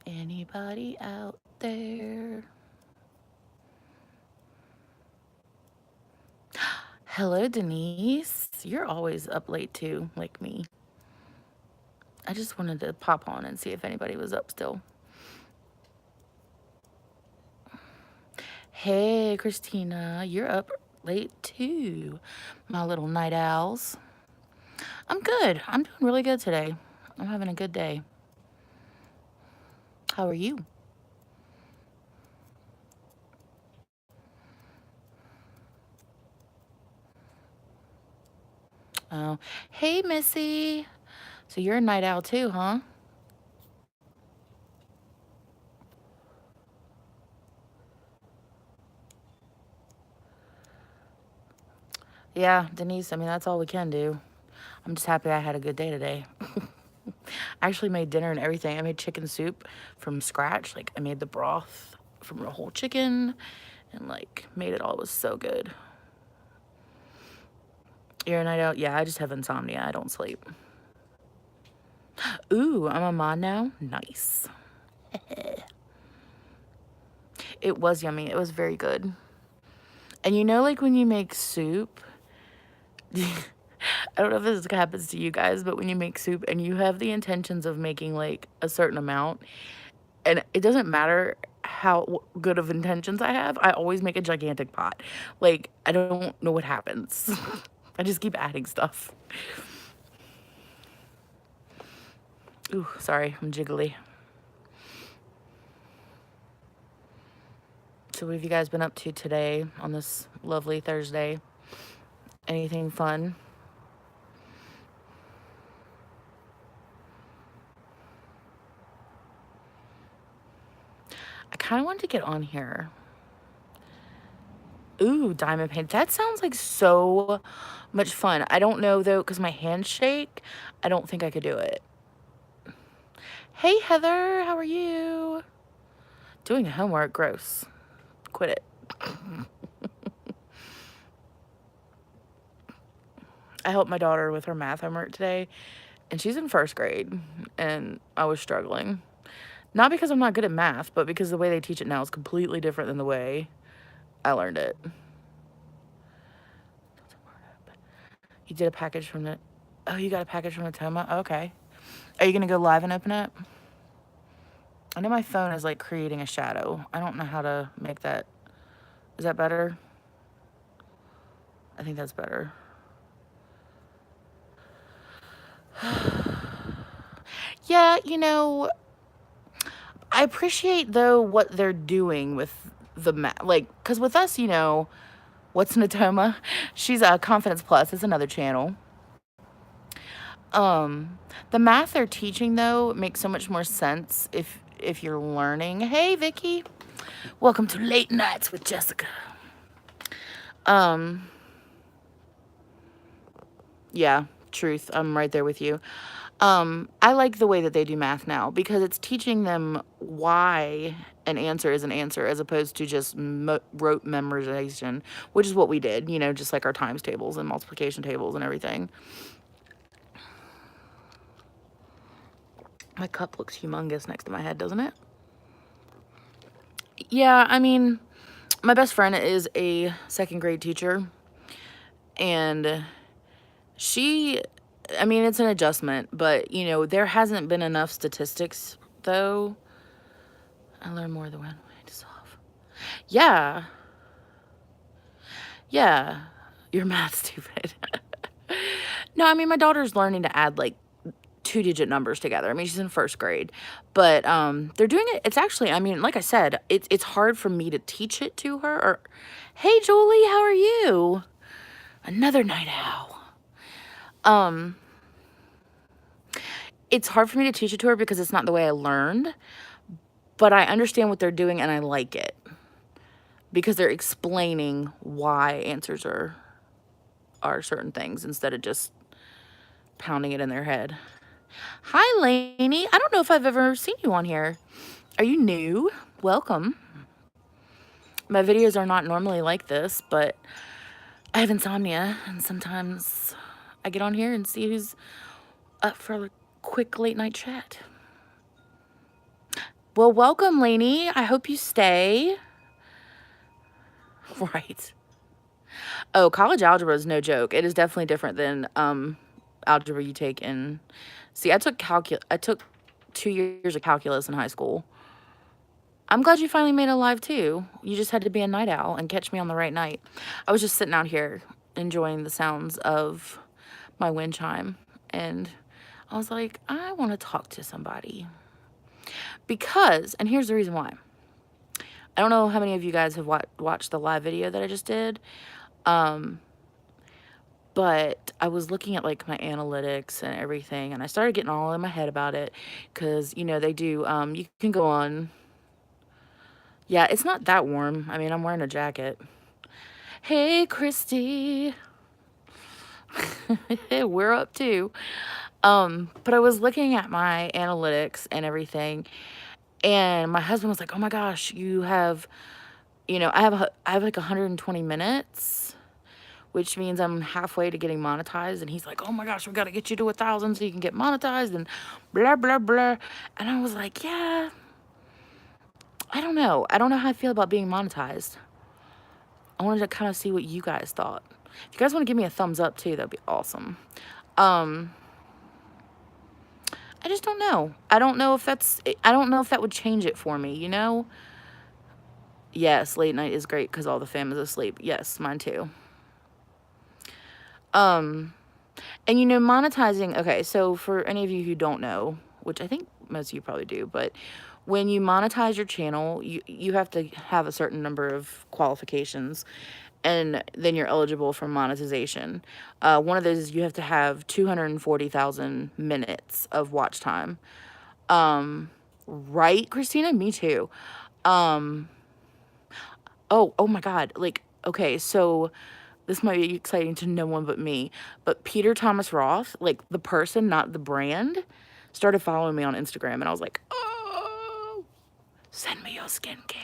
Anybody out there? Hello, Denise. You're always up late too, like me. I just wanted to pop on and see if anybody was up still. Hey, Christina, you're up late too, my little night owls. I'm good. I'm doing really good today. I'm having a good day. How are you? Oh, hey, Missy. So you're a night owl too, huh? Yeah, Denise, I mean, that's all we can do. I'm just happy I had a good day today. I actually made dinner and everything. I made chicken soup from scratch. Like, I made the broth from a whole chicken and, like, made it all. It was so good. You're a night owl? Yeah, I just have insomnia. I don't sleep. Ooh, I'm a mom now? Nice. It was yummy. It was very good. And you know, like, when you make soup, I don't know if this happens to you guys, but when you make soup and you have the intentions of making, like, a certain amount, and it doesn't matter how good of intentions I have, I always make a gigantic pot. Like, I don't know what happens. I just keep adding stuff. Ooh, sorry, I'm jiggly. So what have you guys been up to today on this lovely Thursday? Anything fun? I kind of wanted to get on here. Ooh, diamond paint. That sounds like so much fun. I don't know though, because my hands shake. I don't think I could do it. Hey, Heather, how are you? Doing homework, gross. Quit it. I helped my daughter with her math homework today, and she's in first grade, and I was struggling. Not because I'm not good at math, but because the way they teach it now is completely different than the way I learned it. You did a package from the... Oh, you got a package from Atoma? Okay. Are you going to go live and open it? I know my phone is, like, creating a shadow. I don't know how to make that... Is that better? I think that's better. Yeah, you know, I appreciate, though, what they're doing with the math. Like, because with us, you know, what's Natoma? She's a Confidence Plus. It's another channel. The math they're teaching, though, makes so much more sense if you're learning. Hey, Vicky. Welcome to Late Nights with Jessica. Yeah, truth. I'm right there with you. I like the way that they do math now because it's teaching them why an answer is an answer as opposed to just rote memorization, which is what we did, you know, just like our times tables and multiplication tables and everything. My cup looks humongous next to my head, doesn't it? Yeah, I mean, my best friend is a second grade teacher, and I mean, it's an adjustment, but, you know, there hasn't been enough statistics, though. I learn more the one way to solve. Yeah. Yeah. Your math's stupid. No, I mean, my daughter's learning to add, like, two-digit numbers together. I mean, she's in first grade. But they're doing it. It's actually, I mean, like I said, it's hard for me to teach it to her. Or, hey, Julie, how are you? Another night owl. It's hard for me to teach it to her because it's not the way I learned. But I understand what they're doing and I like it. Because they're explaining why answers are certain things instead of just pounding it in their head. Hi, Lainey. I don't know if I've ever seen you on here. Are you new? Welcome. My videos are not normally like this, but I have insomnia, and sometimes I get on here and see who's up for a quick late night chat. Well, welcome, Lainey. I hope you stay. Right. Oh, college algebra is no joke. It is definitely different than algebra you take in. See, I took 2 years of calculus in high school. I'm glad you finally made it live too. You just had to be a night owl and catch me on the right night. I was just sitting out here enjoying the sounds of my wind chime, and I was like, I want to talk to somebody. Because, and here's the reason why. I don't know how many of you guys have watched the live video that I just did. But I was looking at like my analytics and everything, and I started getting all in my head about it because, you know, they do, you can go on. Yeah, it's not that warm. I mean, I'm wearing a jacket. Hey, Christy. We're up too. But I was looking at my analytics and everything, and my husband was like, "Oh my gosh, you have, you know, I have like 120 minutes, which means I'm halfway to getting monetized." And he's like, "Oh my gosh, we got to get you to 1,000 so you can get monetized and blah, blah, blah." And I was like, yeah, I don't know. I don't know how I feel about being monetized. I wanted to kind of see what you guys thought. If you guys want to give me a thumbs up too, that'd be awesome. I just don't know. I don't know if that would change it for me, you know? Yes, late night is great because all the fam is asleep. Yes, mine too. And you know, monetizing, okay, so for any of you who don't know, which I think most of you probably do, but when you monetize your channel, you have to have a certain number of qualifications, and then you're eligible for monetization. One of those is you have to have 240,000 minutes of watch time. Right, Christina? Me too. Oh my God. Like, okay, so this might be exciting to no one but me, but Peter Thomas Roth, like the person, not the brand, started following me on Instagram, and I was like, oh, send me your skincare.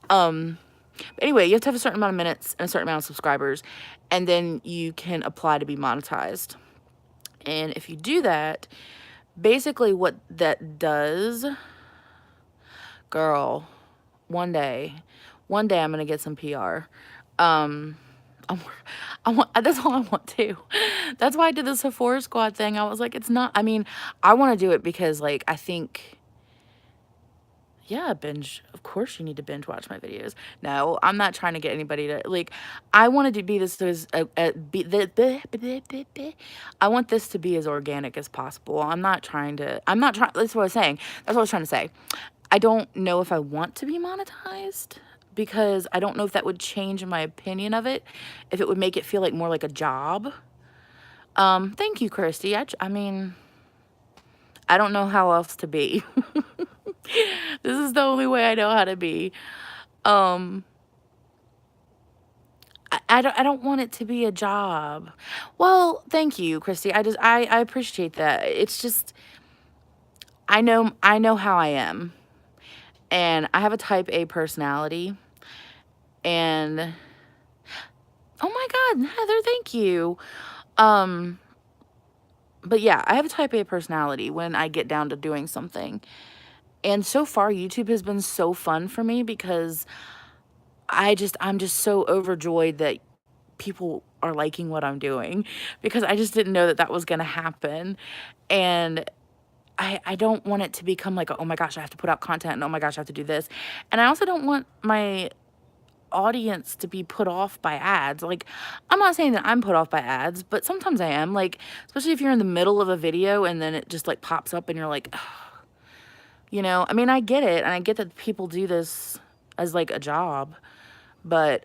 But anyway, you have to have a certain amount of minutes and a certain amount of subscribers, and then you can apply to be monetized. And if you do that, basically what that does, girl, one day I'm gonna get some PR. Um, I want, that's all I want to. That's why I did the Sephora Squad thing. I was like, it's not, I mean, I want to do it because, like, I think, yeah, binge. Of course, you need to binge watch my videos. No, I'm not trying to get anybody to, like, I wanted to be this, as, I want this to be as organic as possible. I'm not trying, that's what I was saying. That's what I was trying to say. I don't know if I want to be monetized because I don't know if that would change my opinion of it, if it would make it feel like more like a job. Thank you, Kirsty. I mean, I don't know how else to be. This is the only way I know how to be. Um, I don't want it to be a job. Well, thank you, Christy. I appreciate that. It's just, I know how I am. And I have a type A personality. And, oh my God, Heather, thank you. But yeah, I have a type A personality when I get down to doing something. And so far, YouTube has been so fun for me because I'm just so overjoyed that people are liking what I'm doing, because I just didn't know that that was going to happen. And I don't want it to become like, oh my gosh, I have to put out content, and oh my gosh, I have to do this. And I also don't want my audience to be put off by ads. Like, I'm not saying that I'm put off by ads, but sometimes I am. Like, especially if you're in the middle of a video and then it just like pops up and you're like, you know, I mean, I get it, and I get that people do this as like a job, but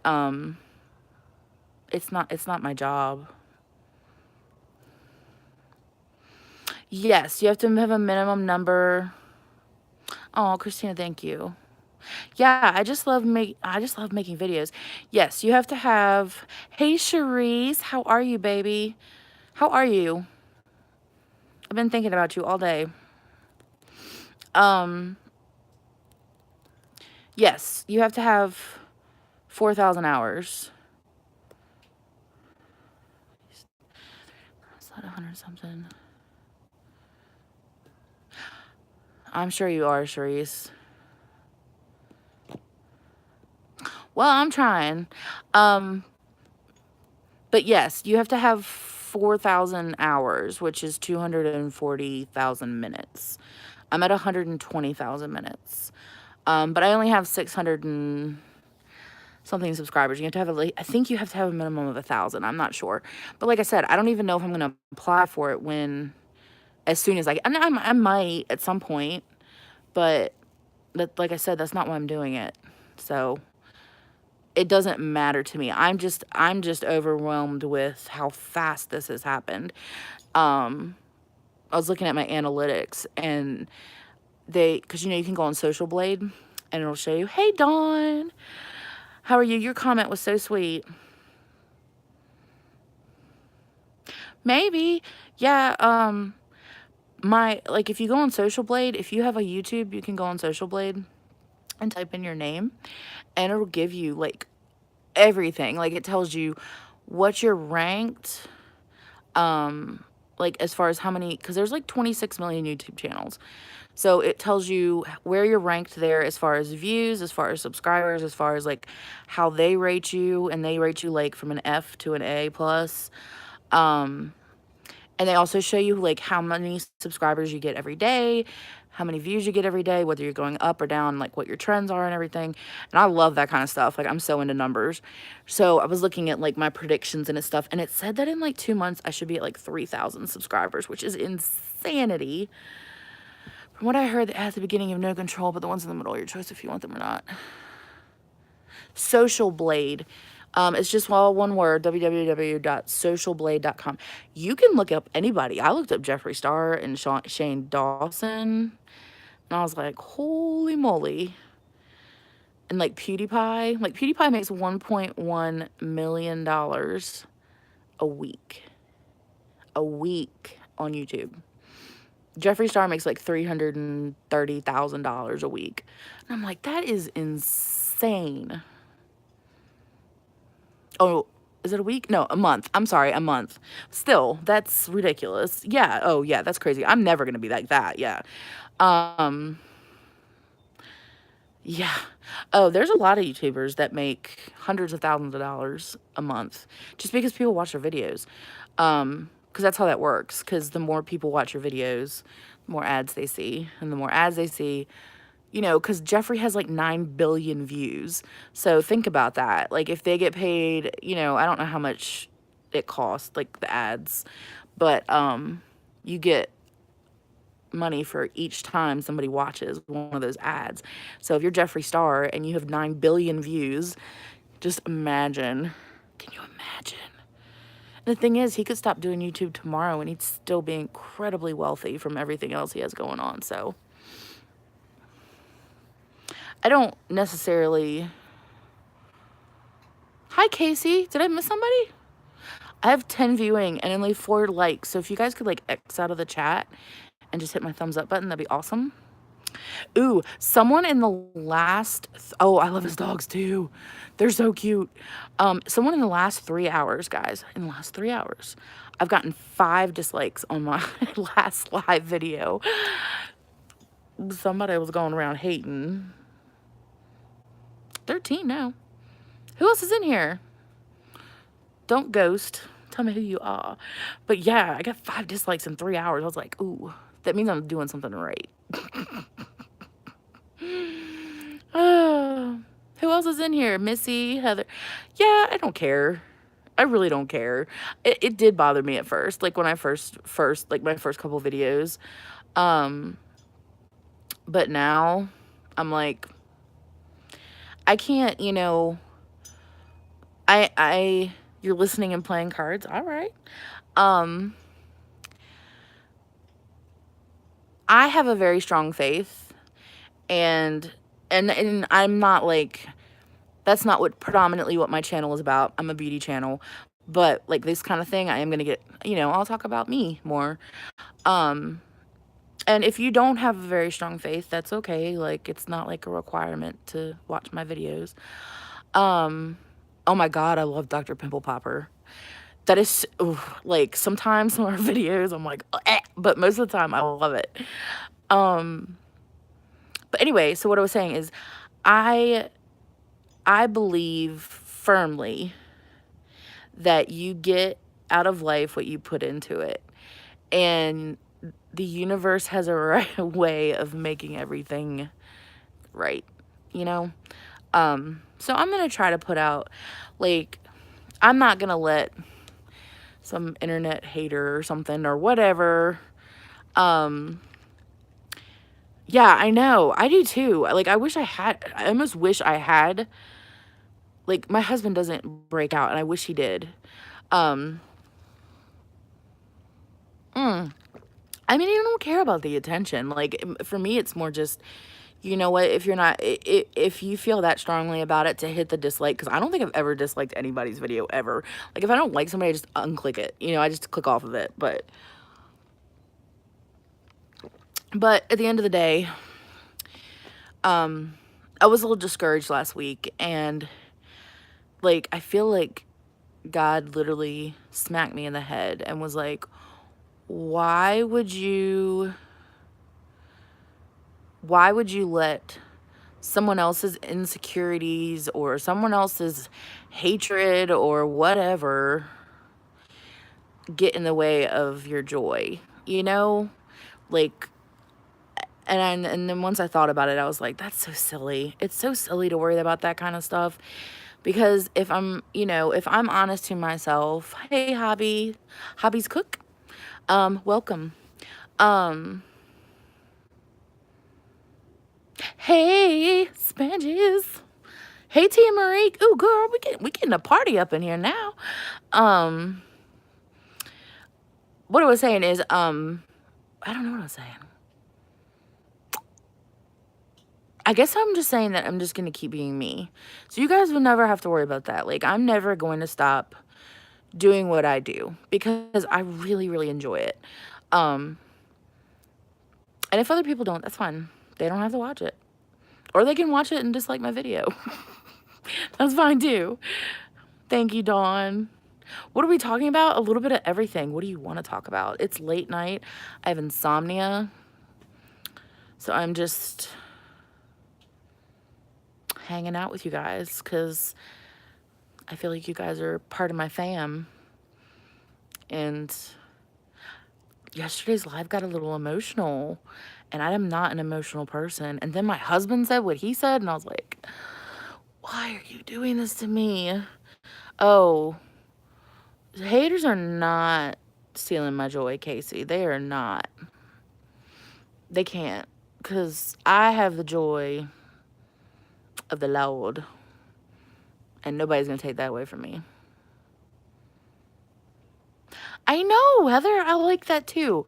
it's not my job. Yes, you have to have a minimum number. Oh, Christina, thank you. Yeah, I just love making videos. Yes, you have to have. Hey, Cherise, how are you, baby? How are you? I've been thinking about you all day. Yes, you have to have 4,000 hours. Is that 100 something? I'm sure you are, Charisse. Well, I'm trying. Um, but yes, you have to have 4,000 hours, which is 240,000 minutes. I'm at 120,000 minutes. But I only have 600 and something subscribers. You have to have I think you have to have a minimum of 1,000. I'm not sure. But like I said, I don't even know if I'm going to apply for it as soon as I might at some point, but like I said, that's not why I'm doing it. So it doesn't matter to me. I'm just overwhelmed with how fast this has happened. I was looking at my analytics, and because you can go on Social Blade and it'll show you, hey Dawn, how are you? Your comment was so sweet. Maybe. Yeah, if you go on Social Blade, if you have a YouTube, you can go on Social Blade and type in your name, and it'll give you like everything. Like it tells you what you're ranked, like as far as how many, because there's like 26 million YouTube channels. So it tells you where you're ranked there as far as views, as far as subscribers, as far as like how they rate you, and they rate you like from an F to an A plus. And they also show you like how many subscribers you get every day, how many views you get every day, whether you're going up or down, like what your trends are and everything. And I love that kind of stuff. Like I'm so into numbers. So I was looking at like my predictions and stuff, and it said that in like 2 months I should be at like 3,000 subscribers, which is insanity. From what I heard at the beginning of No Control, but the ones in the middle are your choice if you want them or not. Social Blade. It's just all one word, www.socialblade.com. You can look up anybody. I looked up Jeffree Star and Shane Dawson, and I was like, holy moly. And like PewDiePie makes $1.1 million a week. A week on YouTube. Jeffree Star makes like $330,000 a week. And I'm like, that is insane. Oh, is it a week? No, a month. I'm sorry, a month. Still, that's ridiculous. Yeah. Oh, yeah, that's crazy. I'm never going to be like that. Yeah. Yeah. Oh, there's a lot of YouTubers that make hundreds of thousands of dollars a month just because people watch their videos. Because that's how that works. Because the more people watch your videos, the more ads they see. And the more ads they see, because Jeffree has like 9 billion views. So think about that. Like if they get paid, I don't know how much it costs, like the ads, but you get money for each time somebody watches one of those ads. So if you're Jeffree Star and you have 9 billion views, just imagine. Can you imagine? And the thing is, he could stop doing YouTube tomorrow and he'd still be incredibly wealthy from everything else he has going on. So I don't necessarily... Hi, Casey. Did I miss somebody? I have 10 viewing and only 4 likes. So if you guys could like X out of the chat and just hit my thumbs up button, that'd be awesome. Ooh, someone in the last... Oh, I love his dogs too. They're so cute. Someone in the last 3 hours, guys, in the last 3 hours, I've gotten 5 dislikes on my last live video. Somebody was going around hating. 13 now. Who else is in here? Don't ghost. Tell me who you are. But yeah, I got 5 dislikes in 3 hours. I was like, ooh, that means I'm doing something right. Who else is in here? Missy, Heather. Yeah, I don't care. I really don't care. It did bother me at first, like when I first like my first couple videos. But now I'm like, I can't, you're listening and playing cards. All right. I have a very strong faith, and I'm not like, that's not predominantly what my channel is about. I'm a beauty channel, but like this kind of thing, I am going to get, I'll talk about me more. And if you don't have a very strong faith, that's okay. Like, it's not like a requirement to watch my videos. Oh my God, I love Dr. Pimple Popper. That is, like, sometimes some of our videos, I'm like, eh, but most of the time, I love it. But anyway, so what I was saying is I I believe firmly that you get out of life what you put into it. And the universe has a right way of making everything right, you know? So I'm gonna try to put out, like, I'm not gonna let some internet hater or something or whatever. Yeah, I know. I do too. Like, I almost wish I had, like, my husband doesn't break out, and I wish he did. Um, mm, I mean, I don't care about the attention. Like, for me, it's more just, you know what, if you're not, if you feel that strongly about it, to hit the dislike, because I don't think I've ever disliked anybody's video ever. Like, if I don't like somebody, I just unclick it. You know, I just click off of it. But at the end of the day, I was a little discouraged last week, and, like, I feel like God literally smacked me in the head and was like, why would you let someone else's insecurities or someone else's hatred or whatever get in the way of your joy, you know? Like, and then once I thought about it, I was like, that's so silly. It's so silly to worry about that kind of stuff. Because if I'm, if I'm honest to myself, hey, Hobby's Cook, welcome. Hey, Spanges. Hey, Tia Marie. Ooh, girl, we getting a party up in here now. What I was saying is, I don't know what I was saying. I guess I'm just saying that I'm just going to keep being me. So you guys will never have to worry about that. Like, I'm never going to stop doing what I do because I really, really enjoy it. And if other people don't, that's fine. They don't have to watch it. Or they can watch it and dislike my video. That's fine too. Thank you, Dawn. What are we talking about? A little bit of everything. What do you want to talk about? It's late night. I have insomnia. So I'm just hanging out with you guys because I feel like you guys are part of my fam. And yesterday's live got a little emotional, and I am not an emotional person. And then my husband said what he said, and I was like, why are you doing this to me? Oh, haters are not stealing my joy, Casey. They are not. They can't, because I have the joy of the Lord, and nobody's going to take that away from me. I know, Heather, I like that too.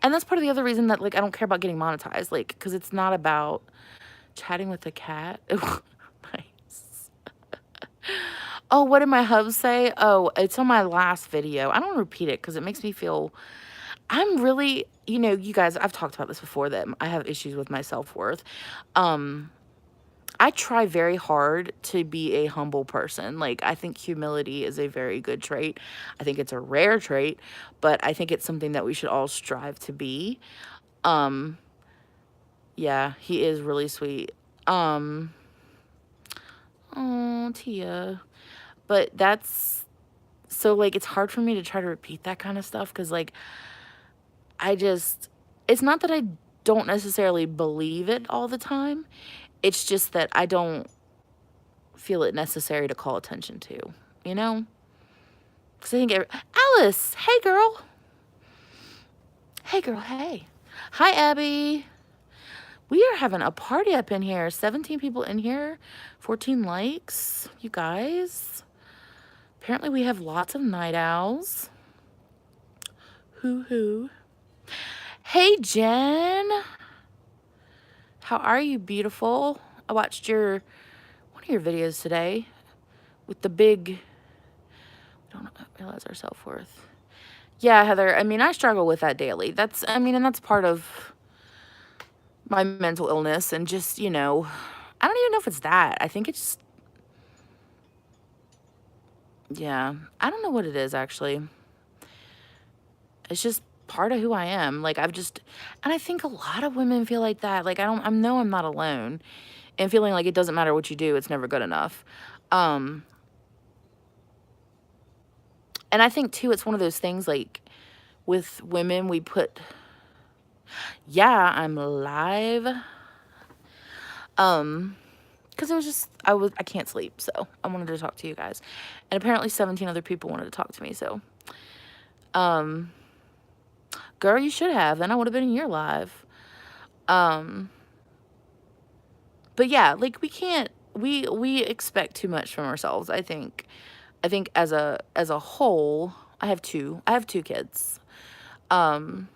And that's part of the other reason that, like, I don't care about getting monetized, like, because it's not about chatting with the cat. Nice. Oh, what did my hub say? Oh, it's on my last video. I don't repeat it because it makes me feel, I'm really, you guys, I've talked about this before, that I have issues with my self-worth. I try very hard to be a humble person. Like, I think humility is a very good trait. I think it's a rare trait, but I think it's something that we should all strive to be. Yeah, he is really sweet. Oh, Tia. But that's, so, like, it's hard for me to try to repeat that kind of stuff because, like, it's not that I don't necessarily believe it all the time. It's just that I don't feel it necessary to call attention to, you know? Because I think, Alice, hey, girl. Hey, girl, hey. Hi, Abby. We are having a party up in here. 17 people in here, 14 likes. You guys. Apparently we have lots of night owls. Hoo-hoo. Hey, Jen. How are you, beautiful? I watched one of your videos today with the big, we don't realize our self-worth. Yeah, Heather, I mean, I struggle with that daily. And that's part of my mental illness, and just, I don't even know if it's that. I think it's, yeah, I don't know what it is, actually. It's just part of who I am. Like, and I think a lot of women feel like that. Like, I know I'm not alone and feeling like it doesn't matter what you do, it's never good enough. And I think too, it's one of those things like with women, yeah, I'm live. Because it was just, I can't sleep, so I wanted to talk to you guys. And apparently 17 other people wanted to talk to me, so. Girl, you should have, then I would have been in your live. But yeah, like we expect too much from ourselves, I think. I think as a whole, I have two kids. You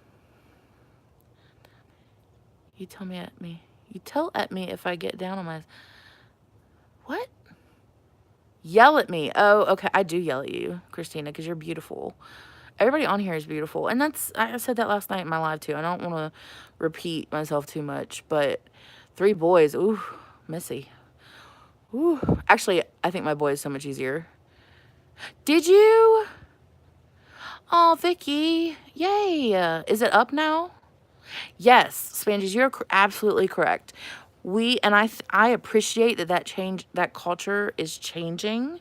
tell at me if I get down on my, what? Yell at me. Oh, okay. I do yell at you, Christina, because you're beautiful. Everybody on here is beautiful. And I said that last night in my live too. I don't want to repeat myself too much, but 3 boys, ooh, messy. Ooh. Actually, I think my boy is so much easier. Did you? Oh, Vicky. Yay. Is it up now? Yes, Spanges, you're absolutely correct. I appreciate that culture is changing.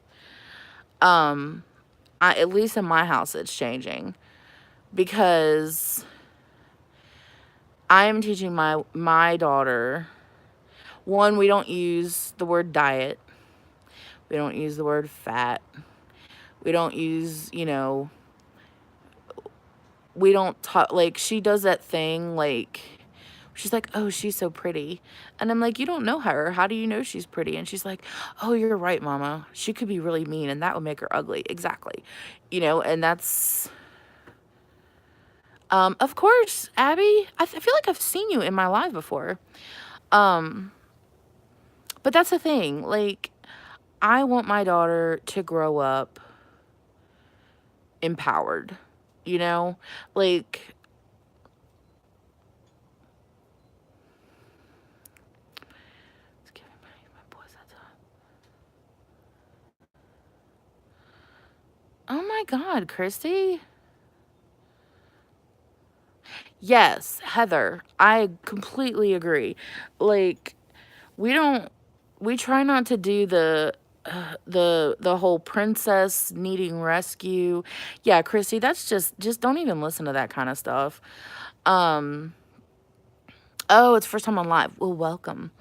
At least in my house, it's changing because I am teaching my daughter. One, we don't use the word diet. We don't use the word fat. We don't use, we don't talk, like, she does that thing, like, she's like, oh, she's so pretty. And I'm like, you don't know her. How do you know she's pretty? And she's like, oh, you're right, Mama. She could be really mean, and that would make her ugly. Exactly. And that's, of course, Abby, I feel like I've seen you in my live before. But that's the thing. Like, I want my daughter to grow up empowered, like, it's giving my boys that time. Oh my God, Christy. Yes, Heather, I completely agree. Like, we try not to do the whole princess needing rescue. Yeah, Christy, that's just don't even listen to that kind of stuff. Oh, it's first time on live. Well, welcome.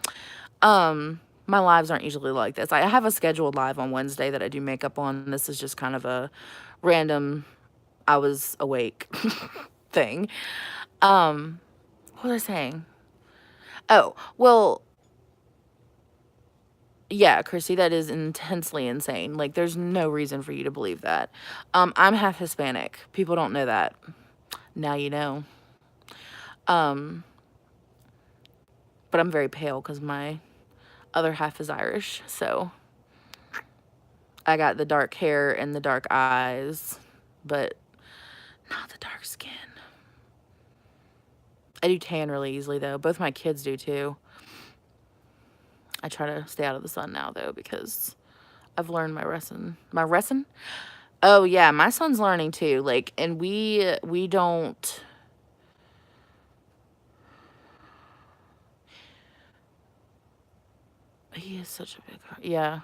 My lives aren't usually like this. I have a scheduled live on Wednesday that I do makeup on. This is just kind of a random, I was awake thing. What was I saying? Oh, well, yeah, Chrissy, that is intensely insane. Like, there's no reason for you to believe that. I'm half Hispanic. People don't know that. Now you know. But I'm very pale because my other half is Irish, so I got the dark hair and the dark eyes, but not the dark skin. I do tan really easily, though. Both my kids do, too. I try to stay out of the sun now, though, because I've learned my lesson. My lesson? Oh, yeah, my son's learning, too. Like, and we don't... He is such a big... Yeah.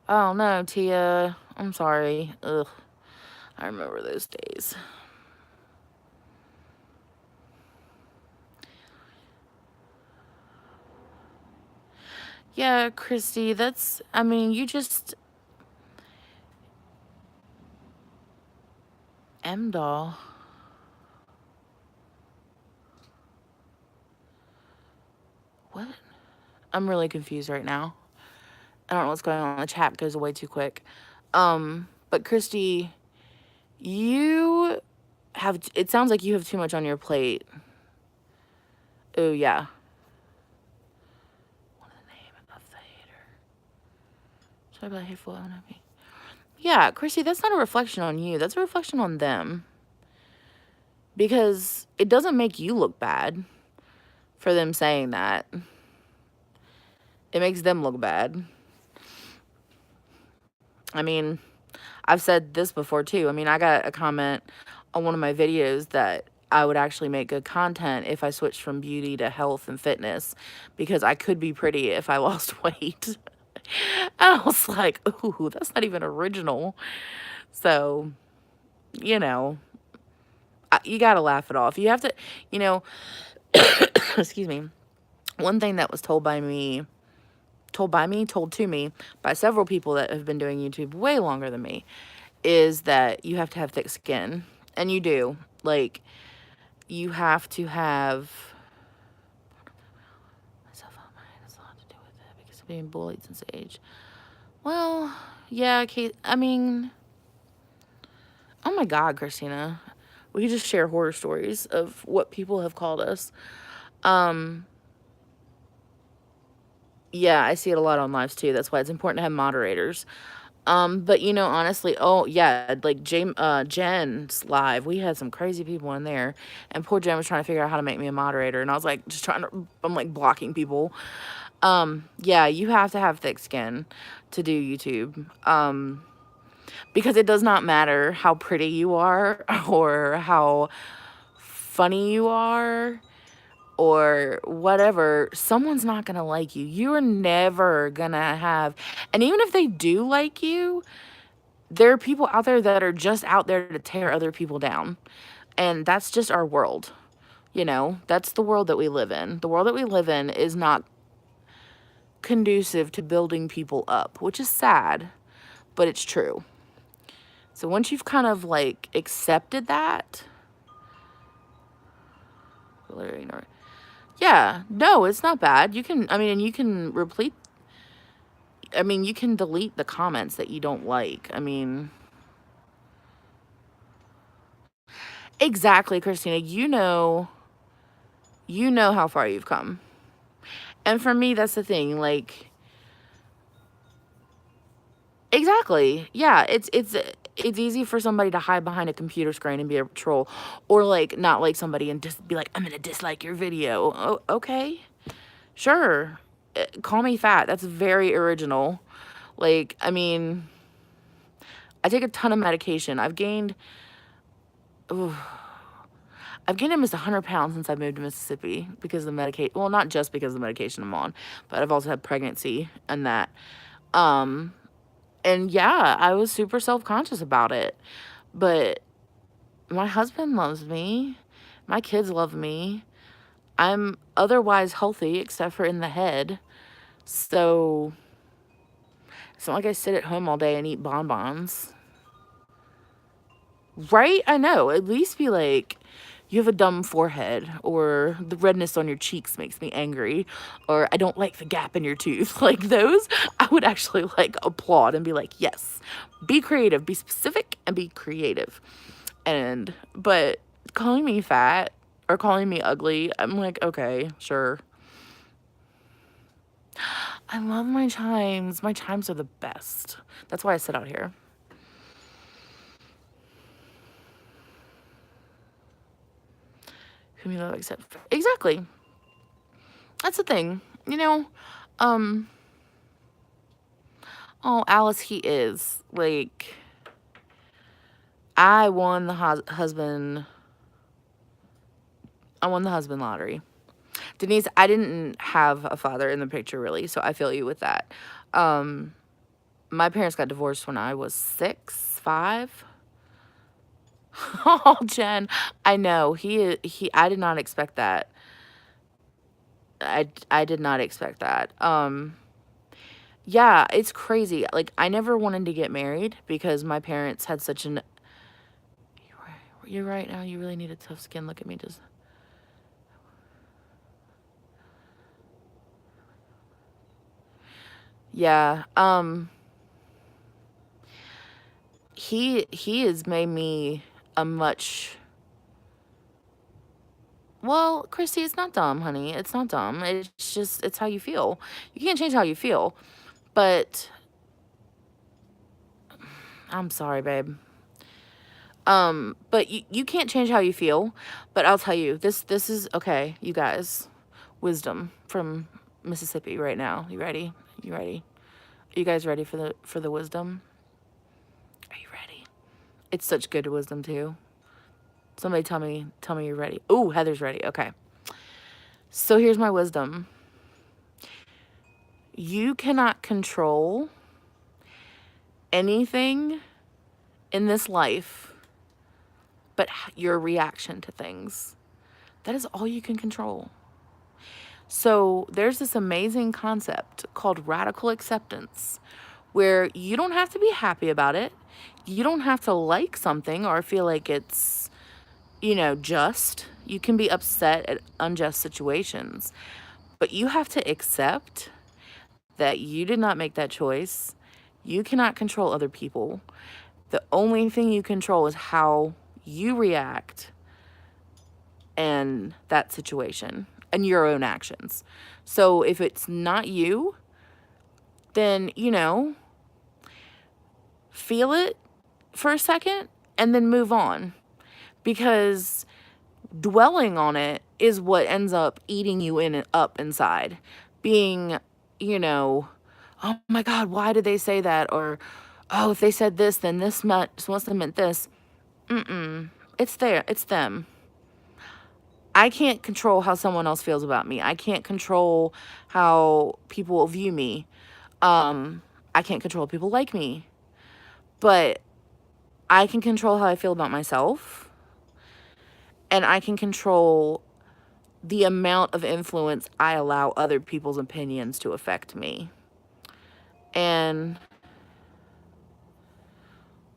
Oh, no, Tia. I'm sorry. Ugh. I remember those days. Yeah, Christy, I mean, you just... M-Doll. What? I'm really confused right now. I don't know what's going on. The chat goes away too quick. But Christy, it sounds like you have too much on your plate. Oh, yeah. What is the name of the hater? Should I be like hateful? Yeah, Christy, that's not a reflection on you. That's a reflection on them. Because it doesn't make you look bad for them saying that. It makes them look bad. I mean, I've said this before too. I mean, I got a comment on one of my videos that I would actually make good content if I switched from beauty to health and fitness because I could be pretty if I lost weight. And I was like, ooh, that's not even original. So, you know, you got to laugh it off. You have to, you know, excuse me. One thing that was told to me by several people that have been doing YouTube way longer than me is that you have to have thick skin. And you do. Like, you have to have myself out my head has a lot to do with it because of being bullied since age. Well, yeah, Kate, I mean, oh my God, Christina. We could just share horror stories of what people have called us. Yeah, I see it a lot on lives too. That's why it's important to have moderators. But you know, honestly, oh yeah, like Jen's live, we had some crazy people in there, and poor Jen was trying to figure out how to make me a moderator, and I was like, I'm like blocking people. Yeah, you have to have thick skin to do YouTube. Because it does not matter how pretty you are or how funny you are or whatever, someone's not gonna like you. You're never gonna have, and even if they do like you, there are people out there that are just out there to tear other people down. And that's just our world. You know, that's the world that we live in. The world that we live in is not conducive to building people up, which is sad, but it's true. So once you've kind of like accepted that, yeah, no, it's not bad. You can, I mean, and you can replete, I mean, you can delete the comments that you don't like. I mean, exactly, Christina, you know how far you've come. And for me, that's the thing, like, exactly. Yeah, it's easy for somebody to hide behind a computer screen and be a troll, or like not like somebody and just be like, I'm gonna dislike your video. Oh, okay, sure. Call me fat. That's very original. Like, I mean, I take a ton of medication. Ooh, I've gained almost 100 pounds since I moved to Mississippi because of the medication. Well, not just because of the medication I'm on, but I've also had pregnancy and that. And yeah, I was super self-conscious about it. But my husband loves me. My kids love me. I'm otherwise healthy except for in the head. So it's not like I sit at home all day and eat bonbons. Right? I know. At least be like, you have a dumb forehead, or the redness on your cheeks makes me angry, or I don't like the gap in your tooth. Like those, I would actually like applaud and be like, yes, be creative, be specific, and be creative. But calling me fat or calling me ugly, I'm like, okay, sure. I love my chimes. My chimes are the best. That's why I sit out here. Whom you love except for, exactly. That's the thing, you know. Oh, Alice, he is like, I won the husband. I won the husband lottery. Denise, I didn't have a father in the picture really, so I feel you with that. My parents got divorced when I was 6, 5. Oh, Jen, I know. I did not expect that. I did not expect that. Yeah, it's crazy. Like, I never wanted to get married because my parents had such an... You're right now. You really need a tough skin. Look at me just... Yeah, he has made me a much... Well, Christy, it's not dumb, honey. It's not dumb. It's just, it's how you feel. You can't change how you feel. But, I'm sorry, babe. But you can't change how you feel. But I'll tell you, this is, okay, you guys. Wisdom from Mississippi right now. You ready? You ready? Are you guys ready for the wisdom? It's such good wisdom too. Somebody tell me you're ready. Ooh, Heather's ready. Okay. So here's my wisdom. You cannot control anything in this life but your reaction to things. That is all you can control. So there's this amazing concept called radical acceptance, where you don't have to be happy about it. You don't have to like something or feel like it's, just. You can be upset at unjust situations, but you have to accept that you did not make that choice. You cannot control other people. The only thing you control is how you react in that situation and your own actions. So if it's not you, then, feel it for a second and then move on, because dwelling on it is what ends up eating you up inside, being, oh my God, why did they say that? Or, oh, if they said this, then this must have meant this. It's them. I can't control how someone else feels about me. I can't control how people view me. I can't control people like me, but I can control how I feel about myself, and I can control the amount of influence I allow other people's opinions to affect me. And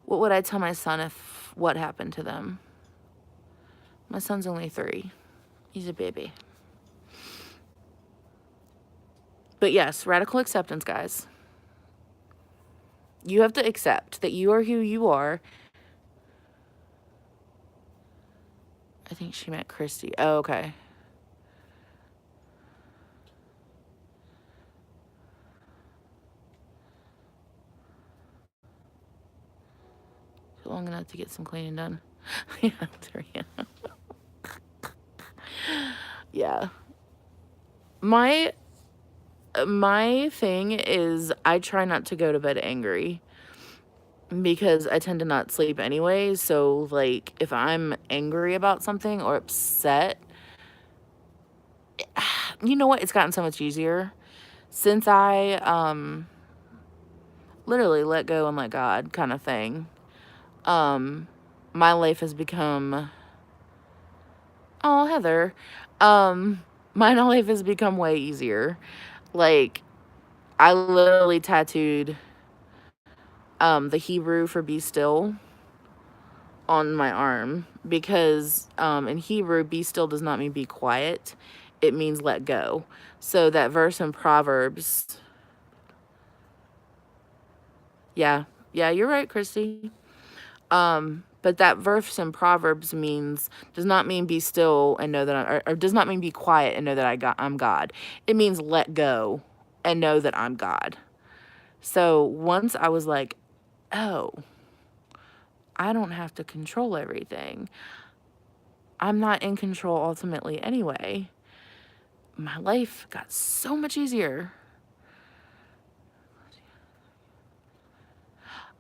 what would I tell my son if what happened to them? My son's only 3. He's a baby. But yes, radical acceptance, guys. You have to accept that you are who you are. I think she meant Christy. Oh, okay. Long enough to get some cleaning done. Yeah, yeah. My thing is I try not to go to bed angry, because I tend to not sleep anyway. So like if I'm angry about something or upset, you know what? It's gotten so much easier since I literally let go and let God kind of thing. My life has become, oh, Heather, my life has become way easier. Like, I literally tattooed the Hebrew for be still on my arm, because in Hebrew, be still does not mean be quiet. It means let go. So that verse in Proverbs, yeah, you're right, Christy. But that verse in Proverbs does not mean be still and know that or does not mean be quiet and know that I'm God. It means let go and know that I'm God. So once I was like, oh, I don't have to control everything. I'm not in control ultimately anyway. My life got so much easier.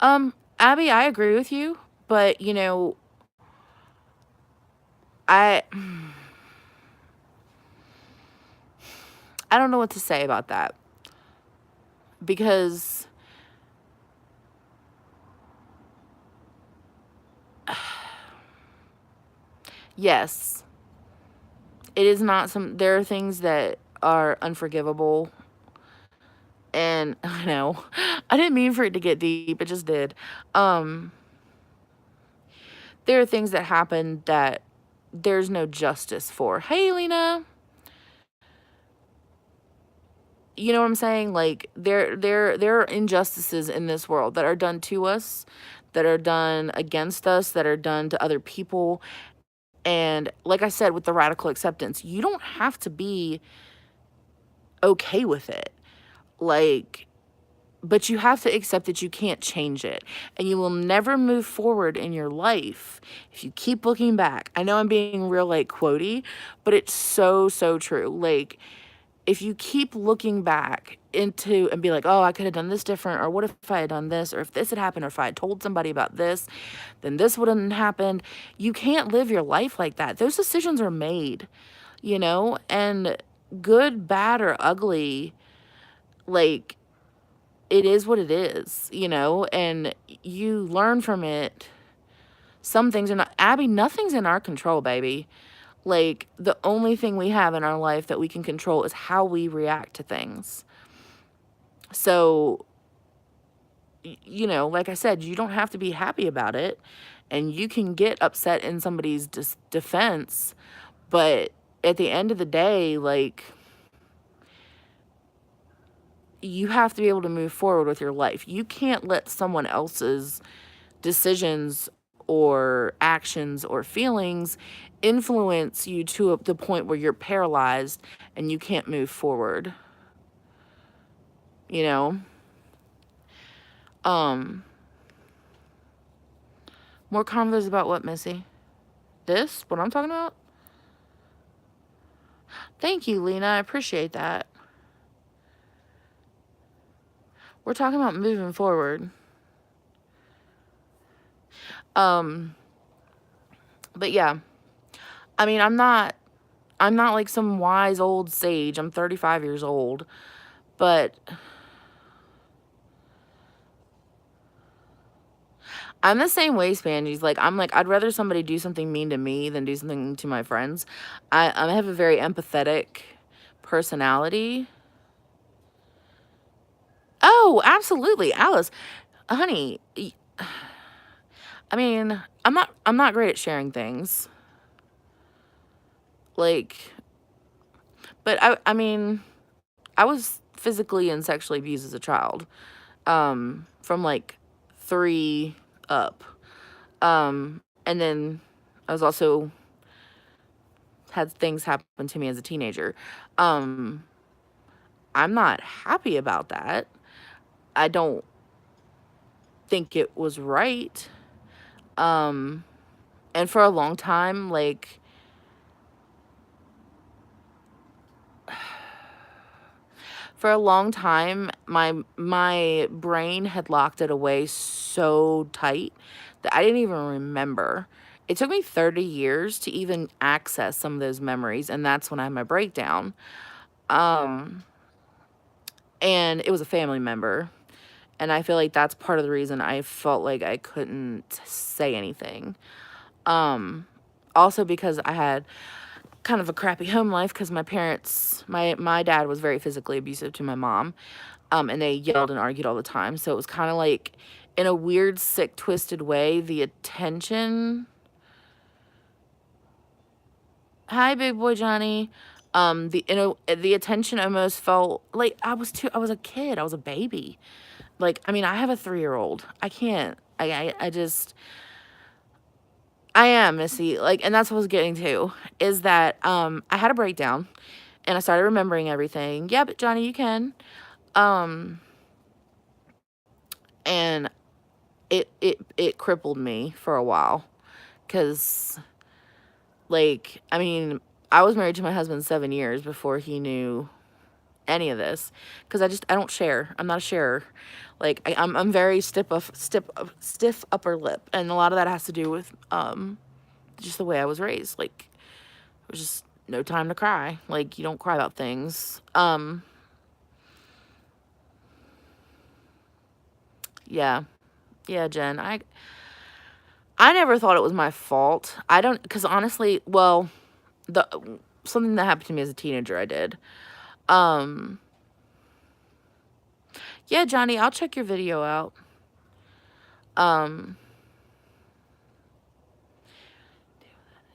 Abby, I agree with you, but I don't know what to say about that, because yes, it is not there are things that are unforgivable, and I know I didn't mean for it to get deep, it just did. There are things that happen that there's no justice for. Hey, Lena. You know what I'm saying? Like, there are injustices in this world that are done to us, that are done against us, that are done to other people. And like I said, with the radical acceptance, you don't have to be okay with it. Like, but you have to accept that you can't change it. And you will never move forward in your life if you keep looking back. I know I'm being real, like, quotey, but it's so, so true. Like, if you keep looking back into and be like, oh, I could have done this different, or what if I had done this, or if this had happened, or if I had told somebody about this, then this wouldn't have happened. You can't live your life like that. Those decisions are made, you know, and good, bad, or ugly, like, it is what it is, you know, and you learn from it. Some things are not, Abby, nothing's in our control, baby. Like, the only thing we have in our life that we can control is how we react to things. So, you know, like I said, you don't have to be happy about it, and you can get upset in somebody's defense, but at the end of the day, like, you have to be able to move forward with your life. You can't let someone else's decisions or actions or feelings influence you to the point where you're paralyzed and you can't move forward, you know? Um, More convos about what, Missy? This? What I'm talking about? Thank you, Lena. I appreciate that. We're talking about moving forward. But yeah. I mean, I'm not like some wise old sage. I'm 35 years old. But I'm the same way, Spanjies. Like, I'm like, I'd rather somebody do something mean to me than do something to my friends. I have a very empathetic personality. Oh, absolutely, Alice. Honey, I mean, I'm not great at sharing things. Like, but I mean, I was physically and sexually abused as a child. From like 3 up. And then I was also had things happen to me as a teenager. I'm not happy about that. I don't think it was right. And for a long time, like, for a long time, my brain had locked it away so tight that I didn't even remember. It took me 30 years to even access some of those memories, and that's when I had my breakdown. And it was a family member, and I feel like that's part of the reason I felt like I couldn't say anything. Also because I had kind of a crappy home life because my parents, my dad was very physically abusive to my mom, and they yelled and argued all the time. So it was kind of like, in a weird, sick, twisted way, the attention. Hi, big boy Johnny. The attention almost felt like I was a kid. I was a baby. Like, I mean, I have a 3-year-old. I can't. I just. I am, Missy. Like, and that's what I was getting to, is that I had a breakdown and I started remembering everything. Yeah, but Johnny, you can. And it crippled me for a while, because, like, I mean, I was married to my husband 7 years before he knew any of this, because I don't share. I'm not a sharer. Like, I'm very stiff upper lip, and a lot of that has to do with just the way I was raised. Like, it was just no time to cry. Like, you don't cry about things. Yeah. Yeah, Jen. I never thought it was my fault. I don't, because honestly, well, the something that happened to me as a teenager, I did. Yeah, Johnny, I'll check your video out.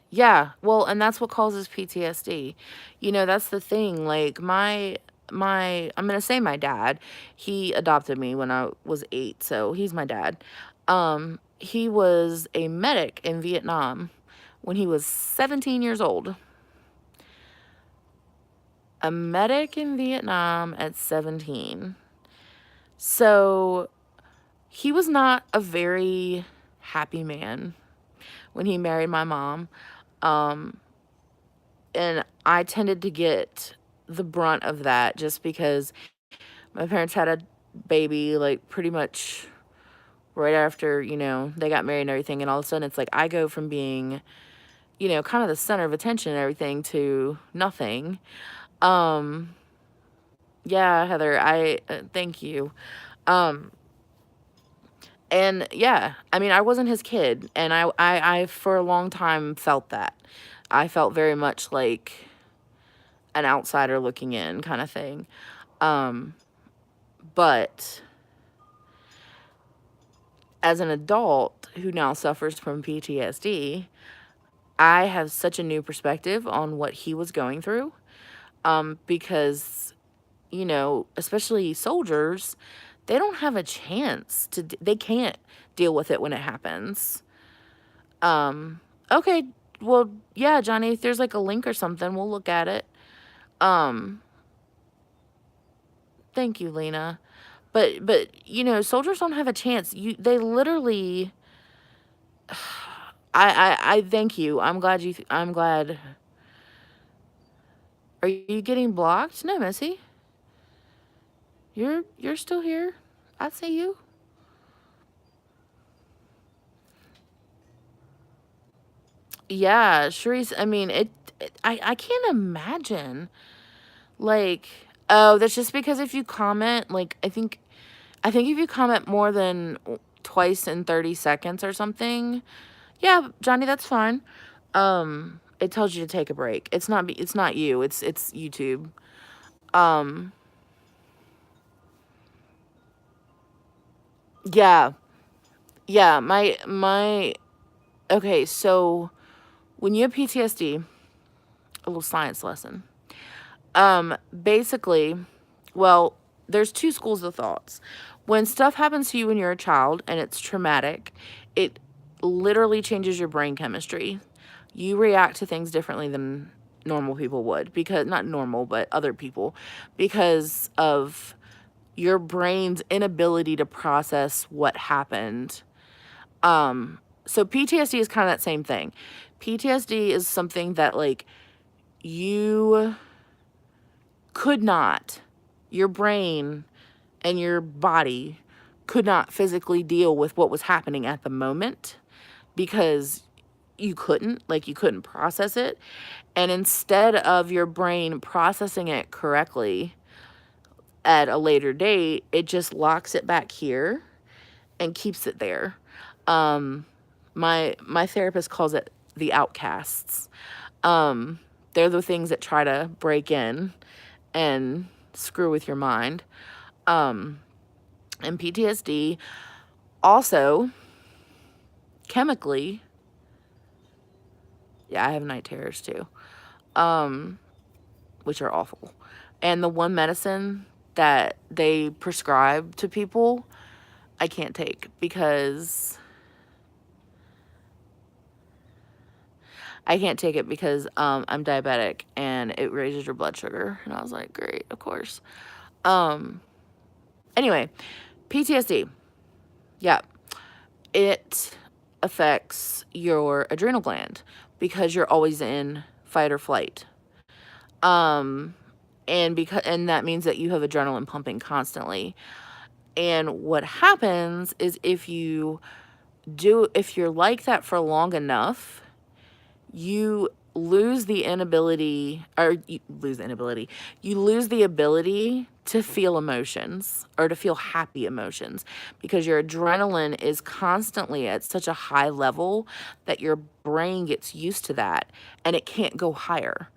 Yeah, well, and that's what causes PTSD. You know, that's the thing. Like, I'm gonna say my dad, he adopted me when I was 8, so he's my dad. He was a medic in Vietnam when he was 17 years old. A medic in Vietnam at 17. So he was not a very happy man when he married my mom. And I tended to get the brunt of that just because my parents had a baby, like, pretty much right after, they got married and everything, and all of a sudden it's like I go from being, kind of the center of attention and everything to nothing. Um, yeah, Heather, I thank you. Um, and yeah, I mean, I wasn't his kid, and I for a long time felt that. I felt very much like an outsider looking in kind of thing. Um, but as an adult who now suffers from PTSD, I have such a new perspective on what he was going through. Because, especially soldiers, they don't have a chance they can't deal with it when it happens. Okay, well, yeah, Johnny, if there's like a link or something, we'll look at it. Um, Thank you, Lena. But soldiers don't have a chance. They literally. I thank you. I'm glad. Are you getting blocked? No, Missy. You're still here. I see you. Yeah, Sharice, I mean, I can't imagine. Like, oh, that's just because if you comment, like, I think if you comment more than twice in 30 seconds or something, yeah, Johnny, that's fine. It tells you to take a break. It's not you. It's YouTube. Um, yeah. Yeah, my okay, so when you have PTSD, a little science lesson. Basically, well, there's two schools of thoughts. When stuff happens to you when you're a child and it's traumatic, it literally changes your brain chemistry. You react to things differently than normal people would, because not normal, but other people, because of your brain's inability to process what happened. So PTSD is kind of that same thing. PTSD is something that like you could not, your brain and your body could not physically deal with what was happening at the moment because you couldn't process it. And instead of your brain processing it correctly at a later date, it just locks it back here and keeps it there. Um, my therapist calls it the outcasts. They're the things that try to break in and screw with your mind. And PTSD also chemically, yeah, I have night terrors too, which are awful. And the one medicine that they prescribe to people, I can't take because I'm diabetic and it raises your blood sugar. And I was like, great, of course. Anyway, PTSD. Yeah. It affects your adrenal gland because you're always in fight or flight. And that means that you have adrenaline pumping constantly. And what happens is if you're like that for long enough, you lose the ability to feel emotions or to feel happy emotions because your adrenaline is constantly at such a high level that your brain gets used to that and it can't go higher.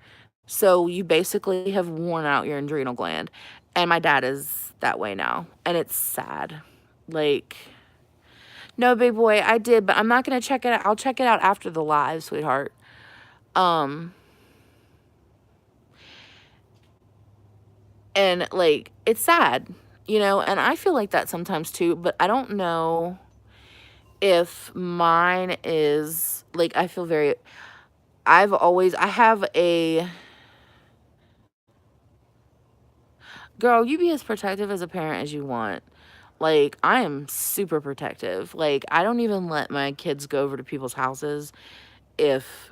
So you basically have worn out your adrenal gland. And my dad is that way now. And it's sad. Like, no, big boy, I did, but I'm not going to check it out. I'll check it out after the live, sweetheart. And like, it's sad, and I feel like that sometimes too, but I don't know if mine is like, I feel very, I have a, girl, you be as protective as a parent as you want. Like, I am super protective. Like, I don't even let my kids go over to people's houses if,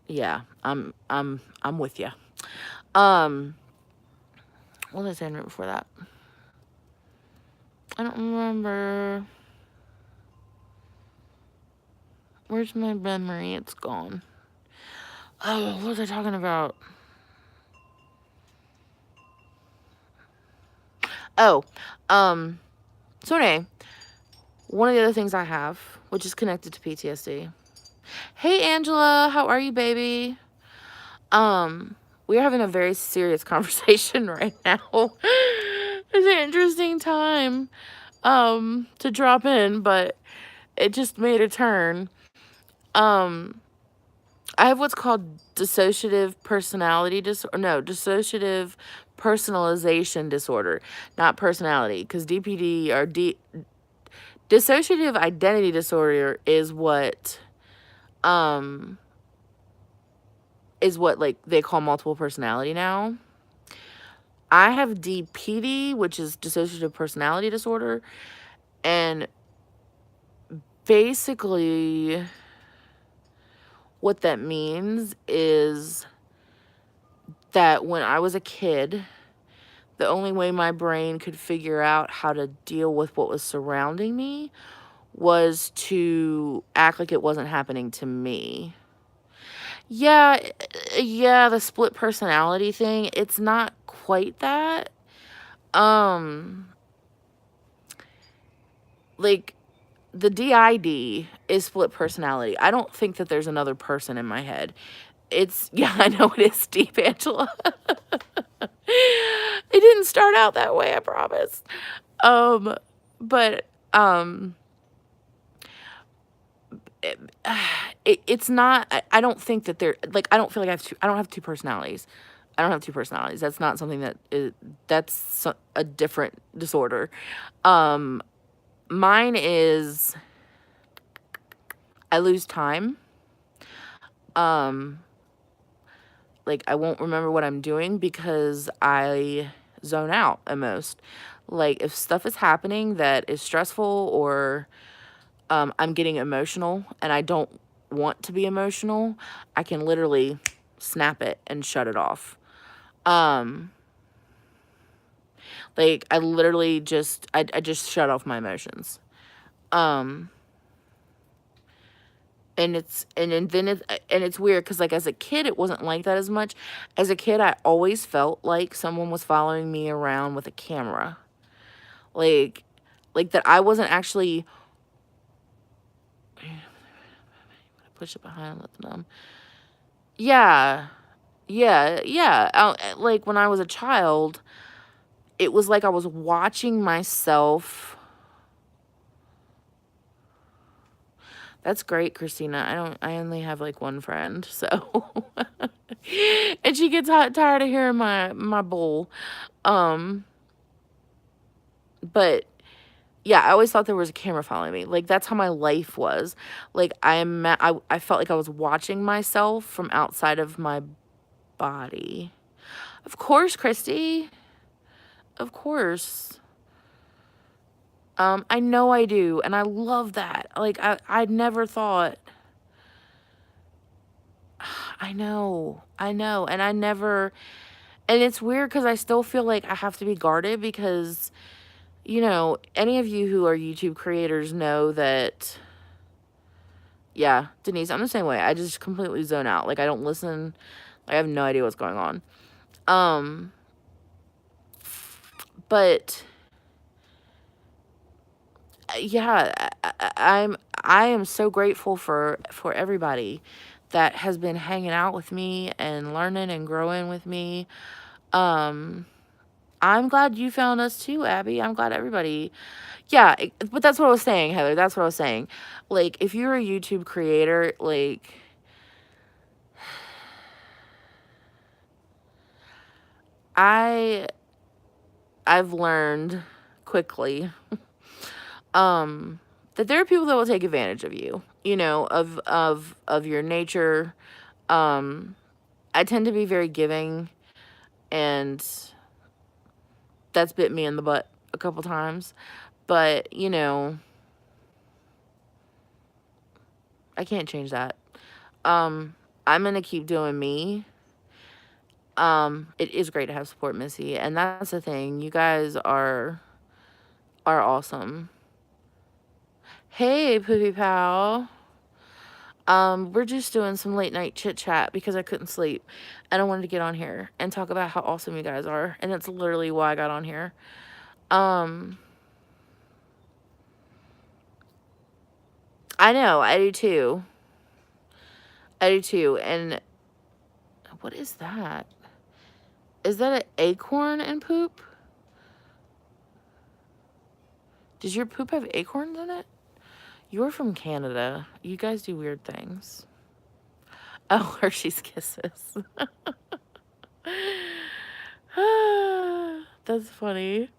Yeah, I'm with you. Um, what was I saying right before that? I don't remember. Where's my memory? It's gone. Oh, what was I talking about? Oh, um, so anyway, one of the other things I have, which is connected to PTSD. Hey, Angela, how are you, baby? We're having a very serious conversation right now. It's an interesting time, to drop in, but it just made a turn. Um, I have what's called dissociative personality disorder. No, dissociative personalization disorder, not personality, because DPD or dissociative identity disorder um is what like they call multiple personality now. I have DPD, which is dissociative personality disorder, and basically what that means is that when I was a kid, the only way my brain could figure out how to deal with what was surrounding me was to act like it wasn't happening to me. Yeah, yeah, the split personality thing, it's not quite that. Um, like the DID is split personality. I don't think that there's another person in my head. It's, yeah, I know it is deep, Angela. It didn't start out that way, I promise. Um, but it, it's not. I don't think that they're like. I don't feel like I have two. I don't have two personalities. I don't have two personalities. That's not something that is. That's a different disorder. Um, Mine is I lose time. Um, like I won't remember what I'm doing because I zone out at most. Like if stuff is happening that is stressful or I'm getting emotional and I don't want to be emotional, I can literally snap it and shut it off. Um, like I literally I just shut off my emotions. Um, and it's weird because like as a kid it wasn't like that as much. As a kid I always felt like someone was following me around with a camera. Like that I wasn't actually push it behind, let them. Yeah. Yeah, yeah. Like when I was a child, it was like I was watching myself. That's great, Christina. I only have like one friend, so and she gets tired of hearing my bull. Um, but yeah, I always thought there was a camera following me. Like that's how my life was. Like I felt like I was watching myself from outside of my body. Of course, Christy. Of course. I know I do, and I love that. Like I never thought. I know, and I never, and it's weird because I still feel like I have to be guarded because, any of you who are YouTube creators know that, yeah, Denise, I'm the same way. I just completely zone out. Like I don't listen. I have no idea what's going on. Um, but yeah, I am so grateful for everybody that has been hanging out with me and learning and growing with me. Um, I'm glad you found us too, Abby. I'm glad everybody. Yeah, but that's what I was saying, Heather. That's what I was saying. Like, if you're a YouTube creator, like, I I've learned quickly that there are people that will take advantage of you, of your nature. I tend to be very giving, and that's bit me in the butt a couple times. But, I can't change that. I'm going to keep doing me. It is great to have support, Missy. And that's the thing. You guys are awesome. Hey, Poopy Pal. We're just doing some late night chit chat because I couldn't sleep and I wanted to get on here and talk about how awesome you guys are. And that's literally why I got on here. I know, I do too. I do too. And what is that? Is that an acorn and poop? Does your poop have acorns in it? You're from Canada. You guys do weird things. Oh, Hershey's Kisses. That's funny.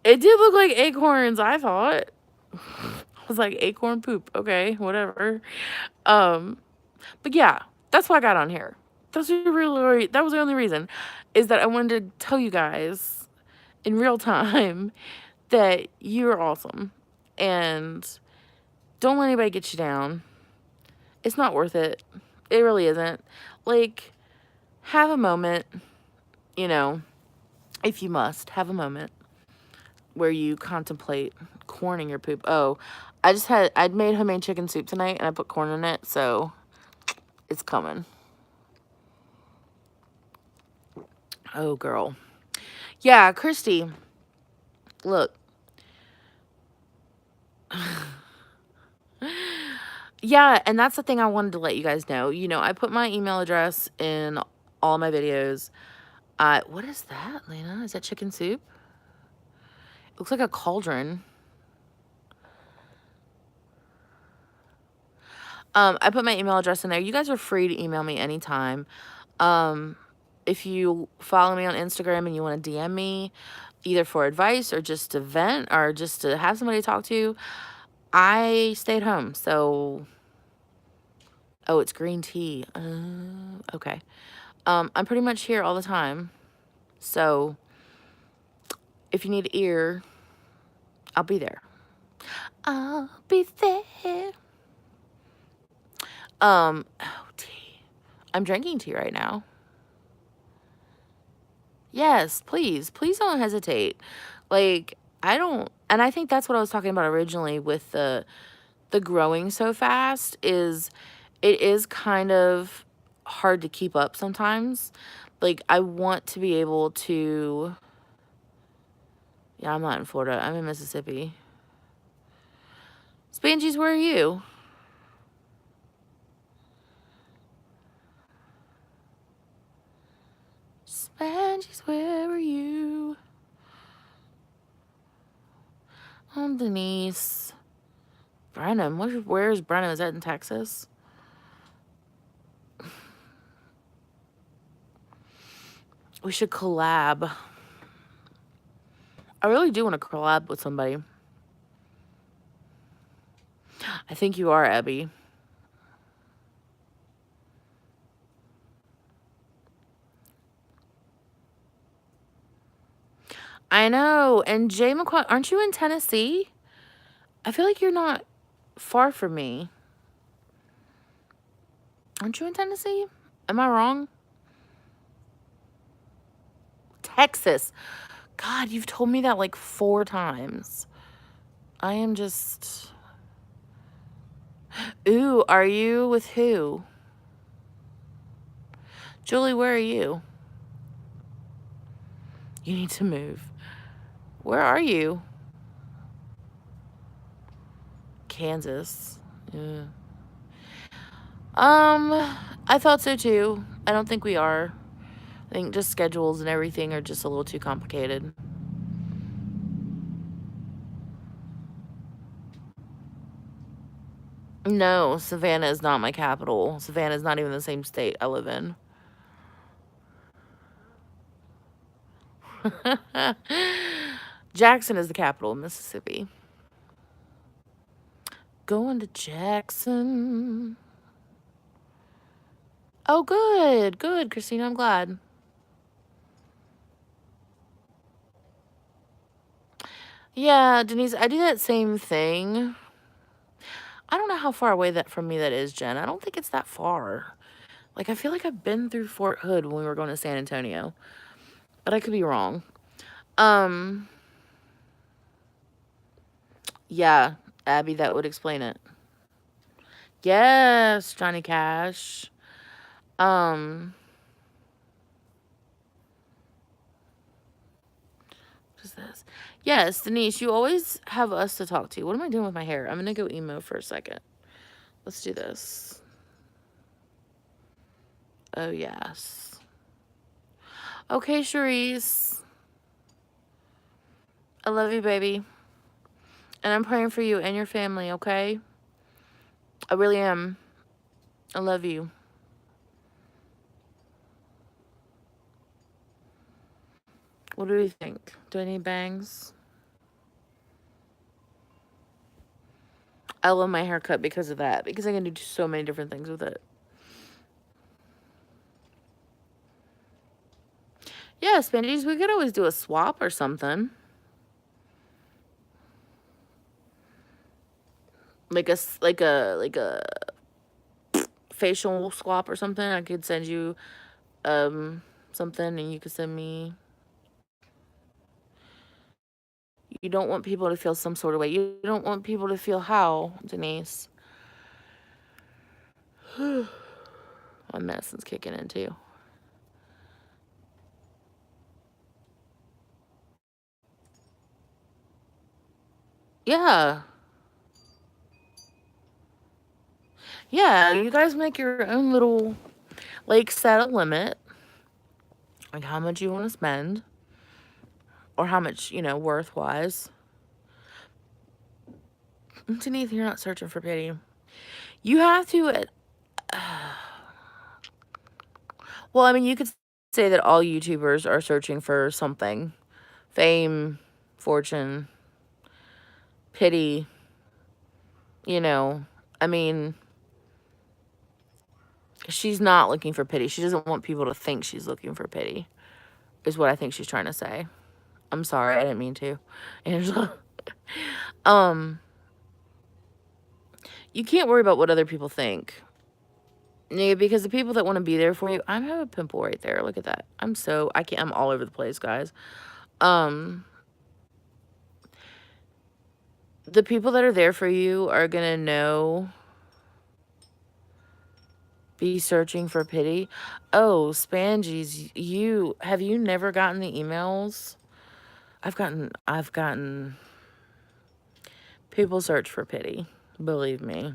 It did look like acorns, I thought. I was like, acorn poop. Okay, whatever. But yeah, that's why I got on here. That was the only reason, is that I wanted to tell you guys in real time that you're awesome. And don't let anybody get you down. It's not worth it. It really isn't. Like, have a moment, you know, if you must, have a moment where you contemplate corning your poop. Oh, I'd made homemade chicken soup tonight and I put corn in it, so it's coming. Oh, girl. Yeah, Christy, look. Yeah, and that's the thing I wanted to let you guys know. You know, I put my email address in all my videos. What is that, Lena? Is that chicken soup? It looks like a cauldron. I put my email address in there. You guys are free to email me anytime. If you follow me on Instagram and you want to DM me, either for advice or just to vent or just to have somebody to talk to, I stay at home. So, oh, it's green tea. Okay. I'm pretty much here all the time. So, if you need ear, I'll be there. I'll be there. Oh, tea. I'm drinking tea right now. Yes, please. Please don't hesitate. Like, and I think that's what I was talking about originally with the growing so fast, is it is kind of hard to keep up sometimes. Like, I want to be able to, yeah, I'm not in Florida. I'm in Mississippi. Spangies, where are you? Spangies, where are you? I'm Denise. Brenham, where's Brenham? Is that in Texas? We should collab. I really do want to collab with somebody. I think you are, Abby. I know. And Jay McQuan, aren't you in Tennessee? I feel like you're not far from me. Aren't you in Tennessee? Am I wrong? Texas. God, you've told me that like 4 times. I am just... Ooh, are you with who? Julie, where are you? You need to move. Where are you? Kansas. Yeah. I thought so too. I don't think we are. I think just schedules and everything are just a little too complicated. No, Savannah is not my capital. Savannah is not even the same state I live in. Jackson is the capital of Mississippi. Going to Jackson. Oh, good. Good, Christina. I'm glad. Yeah, Denise, I do that same thing. I don't know how far away that from me that is, Jen. I don't think it's that far. Like, I feel like I've been through Fort Hood when we were going to San Antonio, but I could be wrong. Yeah, Abby, that would explain it. Yes, Johnny Cash. What is this? Yes, Denise, you always have us to talk to. What am I doing with my hair? I'm gonna go emo for a second. Let's do this. Oh, yes. Okay, Charisse. I love you, baby. And I'm praying for you and your family, okay? I really am. I love you. What do you think? Do I need bangs? I love my haircut because of that. Because I can do so many different things with it. Yeah, Spandies, we could always do a swap or something. Like a facial swap or something. I could send you something and you could send me. You don't want people to feel some sort of way. You don't want people to feel how, Denise? My medicine's kicking in too. Yeah. Yeah, you guys make your own little, like, set a limit. Like, how much you want to spend. Or how much, worth-wise. Denise, you're not searching for pity. You have to... well, I mean, you could say that all YouTubers are searching for something. Fame, fortune, pity. I mean... she's not looking for pity. She doesn't want people to think she's looking for pity, is what I think she's trying to say. I'm sorry, I didn't mean to, Angela. You can't worry about what other people think. Yeah, because the people that want to be there for you, I have a pimple right there. Look at that. I'm all over the place, guys. The people that are there for you are gonna be searching for pity. Oh, Spangies, have you never gotten the emails? I've gotten people search for pity, believe me.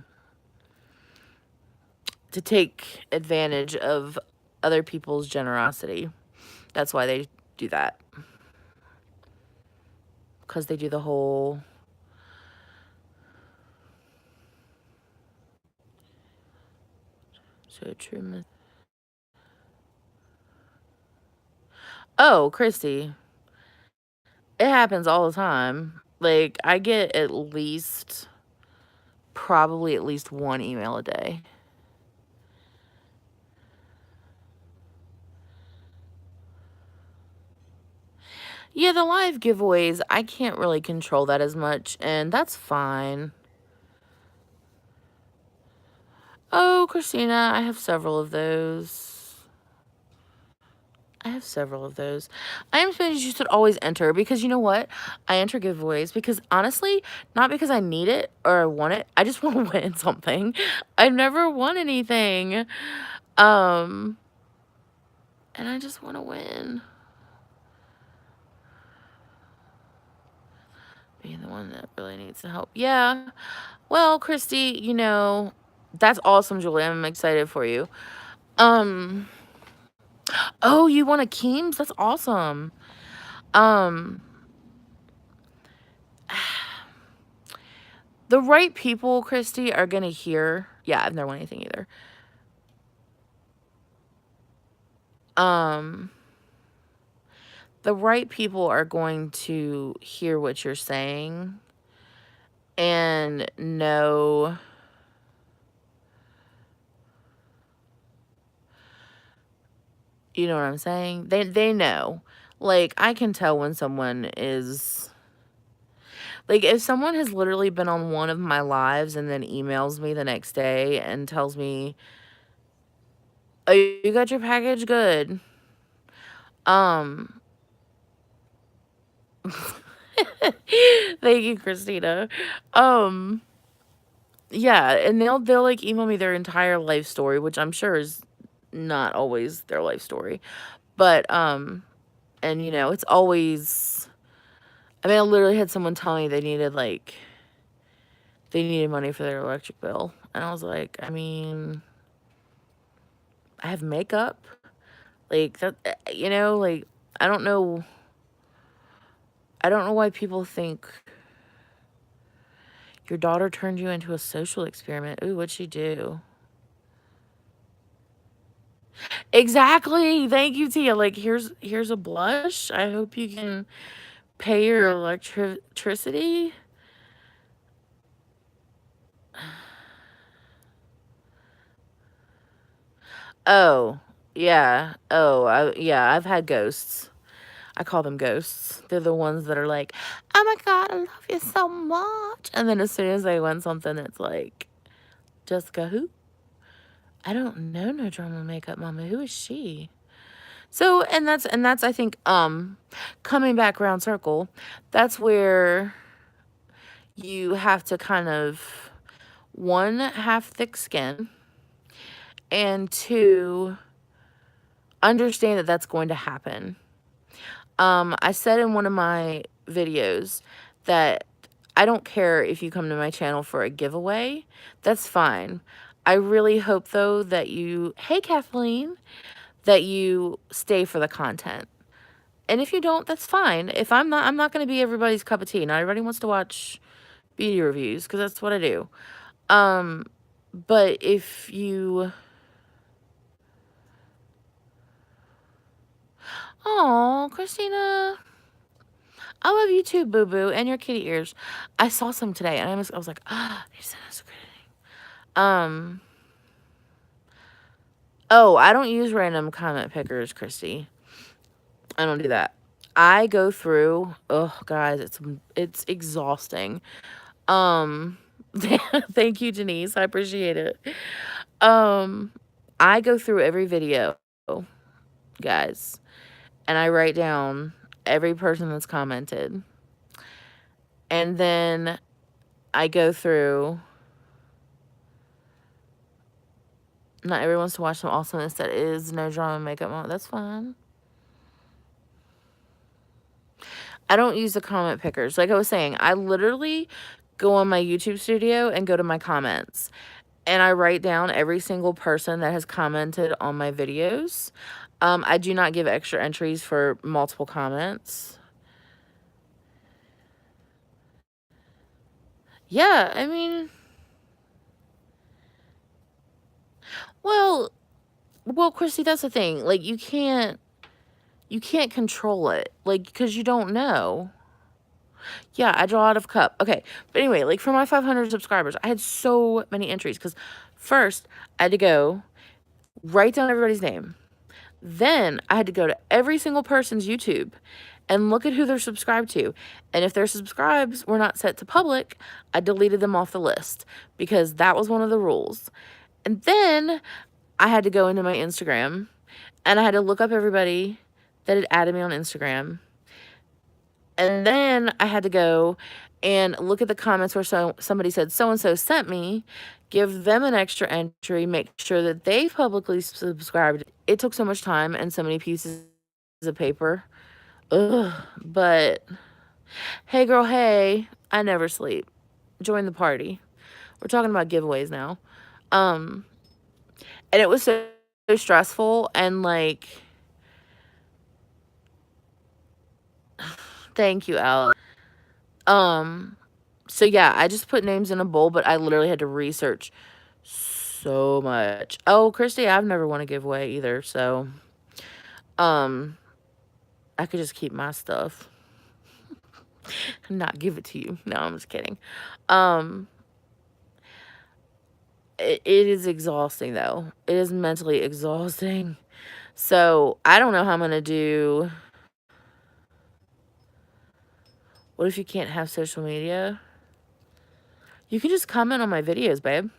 To take advantage of other people's generosity. That's why they do that. Because they do the whole... so true. Oh, Christy. It happens all the time. Like, I get probably at least one email a day. Yeah, the live giveaways, I can't really control that as much, and that's fine. Oh, Christina, I have several of those. I am saying you should always enter, because you know what? I enter giveaways because, honestly, not because I need it or I want it. I just want to win something. I've never won anything. And I just want to win. Being the one that really needs the help. Yeah. Well, Christy, that's awesome, Julie. I'm excited for you. Oh, you want a Keems? That's awesome. The right people, Christy, are going to hear. Yeah, I've never won anything either. The right people are going to hear what you're saying and know. You know what I'm saying? They know. Like, I can tell when someone is... Like, if someone has literally been on one of my lives and then emails me the next day and tells me, "Oh, you got your package? Good." Um, Thank you, Christina. Um, yeah, and they'll, like, email me their entire life story, which I'm sure is not always their life story. But, and, you know, it's always I mean, I literally had someone tell me they needed money for their electric bill, and I was like, I mean, I have makeup, like, that you know, like, I don't know I don't know why people think your daughter turned you into a social experiment. Ooh, what'd she do? Exactly, thank you, Tia, like, here's a blush, I hope you can pay your electricity. Oh, yeah. Oh, yeah, I've had ghosts. I call them ghosts. They're the ones that are like, "Oh my God, I love you so much." And then as soon as they want something, it's like, "Jessica, who? I don't know no drama makeup mama. Who is she?" So, and that's I think coming back round circle, that's where you have to kind of one, have thick skin, and two, understand that that's going to happen. I said in one of my videos that I don't care if you come to my channel for a giveaway. That's fine. I really hope though that you, hey Kathleen, that you stay for the content. And if you don't, that's fine. If I'm not going to be everybody's cup of tea. Not everybody wants to watch beauty reviews because that's what I do. Um, but if you, oh, Christina, I love you too, boo boo, and your kitty ears. I saw some today, and I was like, ah, oh, these are so great. Um, oh, I don't use random comment pickers, Christy. I don't do that. I go through. Oh, guys, it's exhausting. Um, thank you, Denise. I appreciate it. Um, I go through every video, guys, and I write down every person that's commented, and then I go through. Not everyone wants to watch some awesomeness that is no drama makeup moment. That's fine. I don't use the comment pickers. Like I was saying, I literally go on my YouTube studio and go to my comments. And I write down every single person that has commented on my videos. I do not give extra entries for multiple comments. Yeah, I mean, well, Christy, that's the thing. Like, you can't control it. Like, because you don't know. Yeah, I draw out of cup. Okay. But anyway, like for my 500 subscribers, I had so many entries because first I had to go write down everybody's name. Then I had to go to every single person's YouTube and look at who they're subscribed to. And if their subscribes were not set to public, I deleted them off the list because that was one of the rules. And then I had to go into my Instagram and I had to look up everybody that had added me on Instagram. And then I had to go and look at the comments where somebody said so-and-so sent me, give them an extra entry, make sure that they publicly subscribed. It took so much time and so many pieces of paper. Ugh. But hey, girl, hey, I never sleep. Join the party. We're talking about giveaways now. And it was so stressful and like, thank you, Alex. So yeah, I just put names in a bowl, but I literally had to research so much. Oh, Christy, I've never won a giveaway either, so I could just keep my stuff and not give it to you. No, I'm just kidding. It is exhausting though. It is mentally exhausting. So I don't know how I'm gonna do. What if you can't have social media? You can just comment on my videos, babe.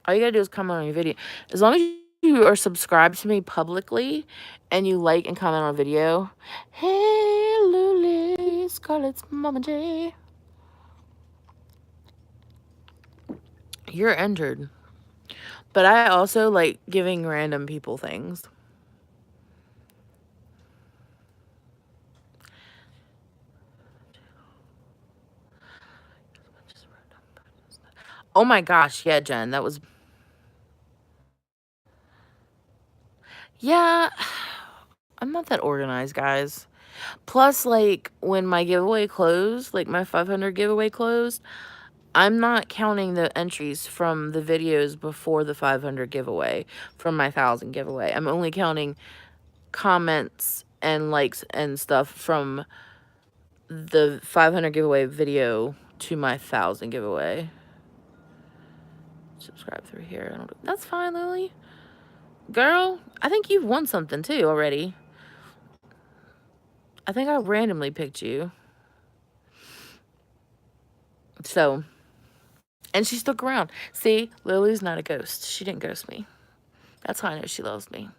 All you gotta do is comment on your video. As long as you are subscribed to me publicly and you like and comment on a video. Hey, Lily, Scarlett's Mama J. You're entered. But I also like giving random people things. Oh my gosh, yeah, Jen, that was... Yeah, I'm not that organized, guys. Plus, like, when my giveaway closed, like my 500 giveaway closed, I'm not counting the entries from the videos before the 500 giveaway from my 1,000 giveaway. I'm only counting comments and likes and stuff from the 500 giveaway video to my 1,000 giveaway. Subscribe through here. That's fine, Lily. Girl, I think you've won something too already. I think I randomly picked you. So, and she stuck around. See, Lily's not a ghost. She didn't ghost me. That's how I know she loves me.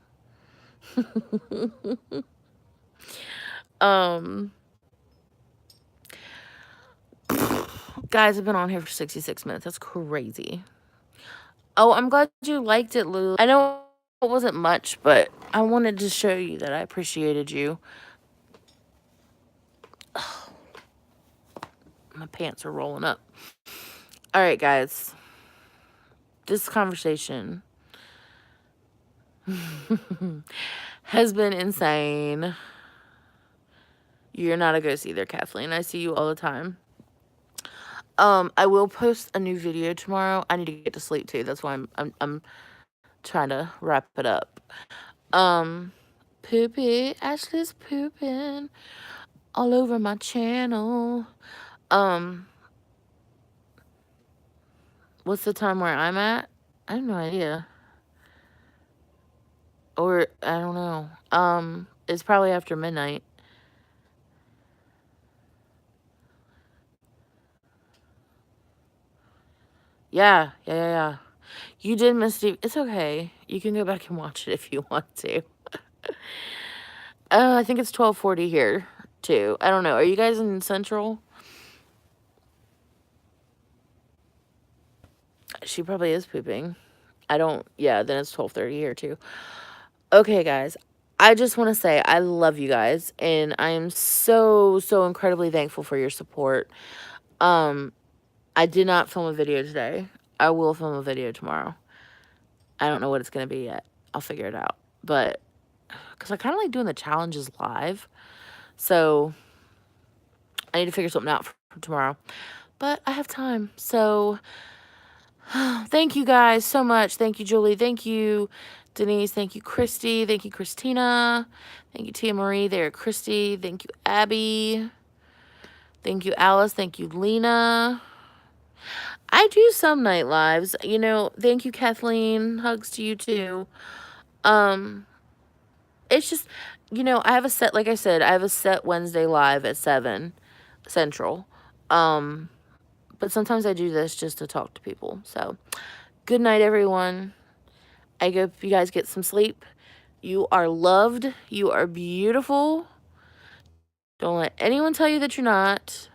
Guys, I've been on here for 66 minutes. That's crazy. Oh, I'm glad you liked it, Lily. I know it wasn't much, but I wanted to show you that I appreciated you. Oh, my pants are rolling up. All right, guys. This conversation has been insane. You're not a ghost either, Kathleen. I see you all the time. I will post a new video tomorrow. I need to get to sleep too. That's why I'm trying to wrap it up. Poopy. Ashley's pooping all over my channel. What's the time where I'm at? I have no idea. Or, I don't know. It's probably after midnight. Yeah. You did miss Steve. It's okay. You can go back and watch it if you want to. I think it's 12:40 here, too. I don't know. Are you guys in Central? She probably is pooping. Yeah, then it's 12:30 here, too. Okay, guys. I just want to say I love you guys, and I am so, so incredibly thankful for your support. I did not film a video today. I will film a video tomorrow. I don't know what it's going to be yet. I'll figure it out. But, because I kind of like doing the challenges live. So, I need to figure something out for tomorrow. But I have time. So, thank you guys so much. Thank you, Julie. Thank you, Denise. Thank you, Christy. Thank you, Christina. Thank you, Tia Marie. There, Christy. Thank you, Abby. Thank you, Alice. Thank you, Lena. I do some night lives. You know, thank you, Kathleen. Hugs to you, too. It's just, you know, I have a set, like I said, I have a set Wednesday live at 7 Central. But sometimes I do this just to talk to people. So, good night, everyone. I hope you guys get some sleep. You are loved. You are beautiful. Don't let anyone tell you that you're not.